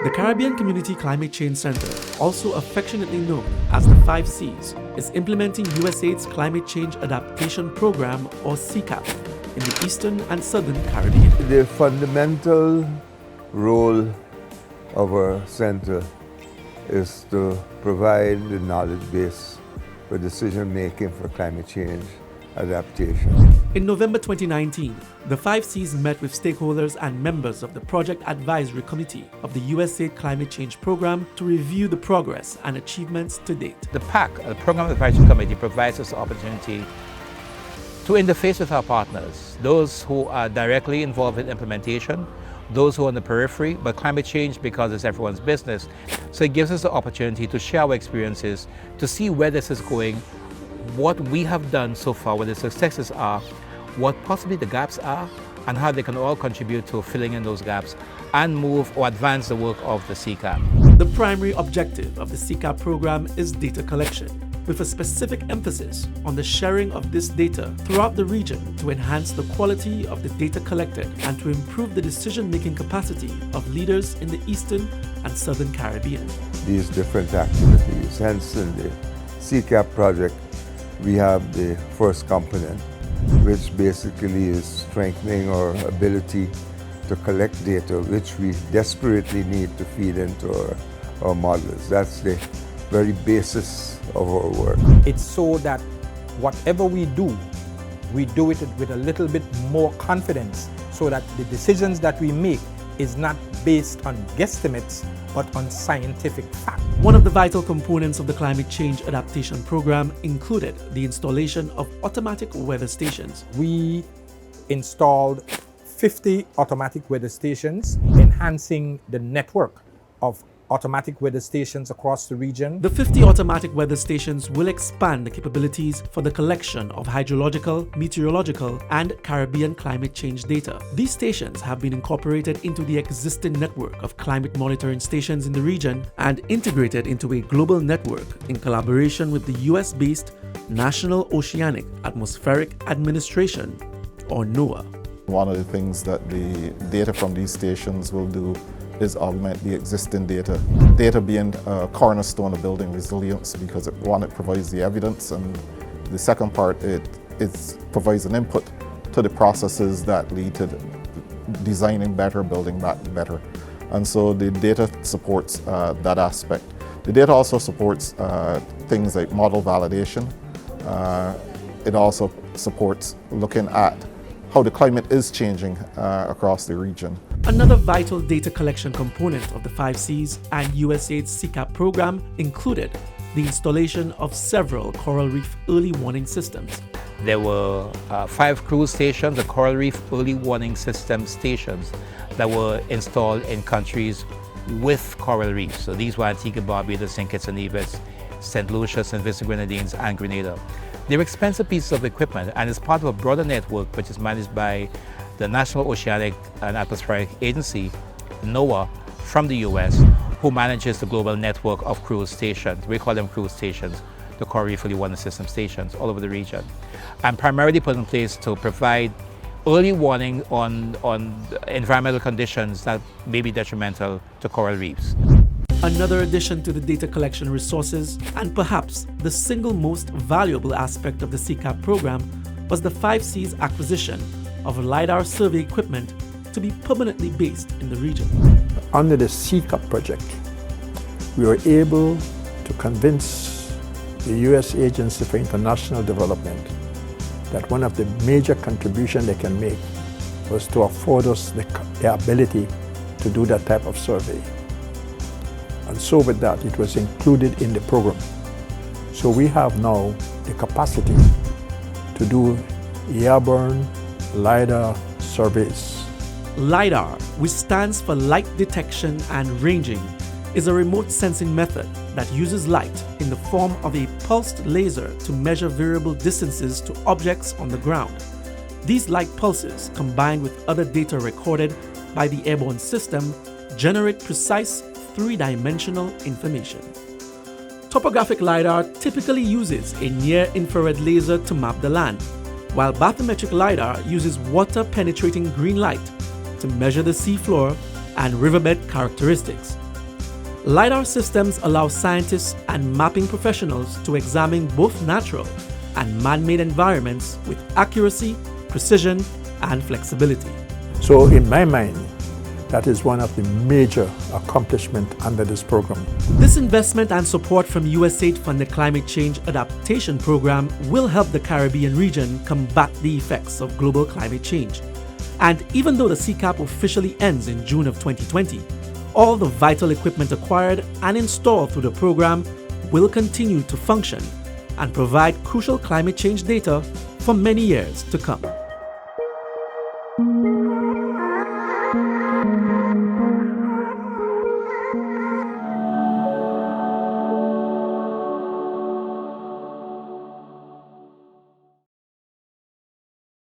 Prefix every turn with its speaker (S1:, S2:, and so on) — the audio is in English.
S1: The Caribbean Community Climate Change Center, also affectionately known as the 5 Cs, is implementing USAID's Climate Change Adaptation Program, or CCAP, in the Eastern and Southern Caribbean.
S2: The fundamental role of our center is to provide the knowledge base for decision making for climate change adaptation.
S1: In November 2019, the 5 Cs met with stakeholders and members of the Project Advisory Committee of the USAID Climate Change Program to review the progress and achievements to date.
S3: The PAC, the Program Advisory Committee, provides us the opportunity to interface with our partners, those who are directly involved in implementation, those who are on the periphery, but climate change, because it's everyone's business. So it gives us the opportunity to share our experiences, to see where this is going, what we have done so far, what the successes are, what possibly the gaps are, and how they can all contribute to filling in those gaps and move or advance the work of the CCAP.
S1: The primary objective of the CCAP program is data collection, with a specific emphasis on the sharing of this data throughout the region to enhance the quality of the data collected and to improve the decision-making capacity of leaders in the Eastern and Southern Caribbean.
S2: These different activities, hence in the CCAP project, we have the first component, which basically is strengthening our ability to collect data, which we desperately need to feed into our models. That's the very basis of our work.
S4: It's so that whatever we do it with a little bit more confidence, so that the decisions that we make is not based on guesstimates, but on scientific fact.
S1: One of the vital components of the Climate Change Adaptation Program included the installation of automatic weather stations.
S4: We installed 50 automatic weather stations, enhancing the network of automatic weather stations across the region.
S1: The 50 automatic weather stations will expand the capabilities for the collection of hydrological, meteorological, and Caribbean climate change data. These stations have been incorporated into the existing network of climate monitoring stations in the region and integrated into a global network in collaboration with the US-based National Oceanic Atmospheric Administration, or NOAA.
S5: One of the things that the data from these stations will do is augment the existing data. Data being a cornerstone of building resilience, because it provides the evidence, and the second part, it provides an input to the processes that lead to designing better, building back better. And so the data supports that aspect. The data also supports things like model validation. It also supports looking at how the climate is changing across the region.
S1: Another vital data collection component of the 5 Cs and USAID's CCAP program included the installation of several coral reef early warning systems.
S3: There were 5 cruise stations, the coral reef early warning system stations, that were installed in countries with coral reefs. So these were Antigua, Barbados, St. Kitts and Nevis, St. Lucia, St. Vincent Grenadines, and Grenada. They're expensive pieces of equipment, and it's part of a broader network which is managed by the National Oceanic and Atmospheric Agency, NOAA, from the US, who manages the global network of cruise stations. We call them cruise stations, the coral reef early warning system stations all over the region, and primarily put in place to provide early warning on environmental conditions that may be detrimental to coral reefs.
S1: Another addition to the data collection resources, and perhaps the single most valuable aspect of the CCAP program, was the 5 Cs acquisition of LiDAR survey equipment to be permanently based in the region.
S6: Under the CCAP project, we were able to convince the U.S. Agency for International Development that one of the major contributions they can make was to afford us the ability to do that type of survey. And so with that, it was included in the program. So we have now the capacity to do airborne LiDAR surveys.
S1: LiDAR, which stands for Light Detection and Ranging, is a remote sensing method that uses light in the form of a pulsed laser to measure variable distances to objects on the ground. These light pulses, combined with other data recorded by the airborne system, generate precise three-dimensional information. Topographic LiDAR typically uses a near-infrared laser to map the land, while bathymetric LiDAR uses water-penetrating green light to measure the seafloor and riverbed characteristics. LiDAR systems allow scientists and mapping professionals to examine both natural and man-made environments with accuracy, precision, and flexibility.
S6: So in my mind, that is one of the major accomplishments under this program.
S1: This investment and support from USAID-funded Climate Change Adaptation Program will help the Caribbean region combat the effects of global climate change. And even though the CCAP officially ends in June of 2020, all the vital equipment acquired and installed through the program will continue to function and provide crucial climate change data for many years to come.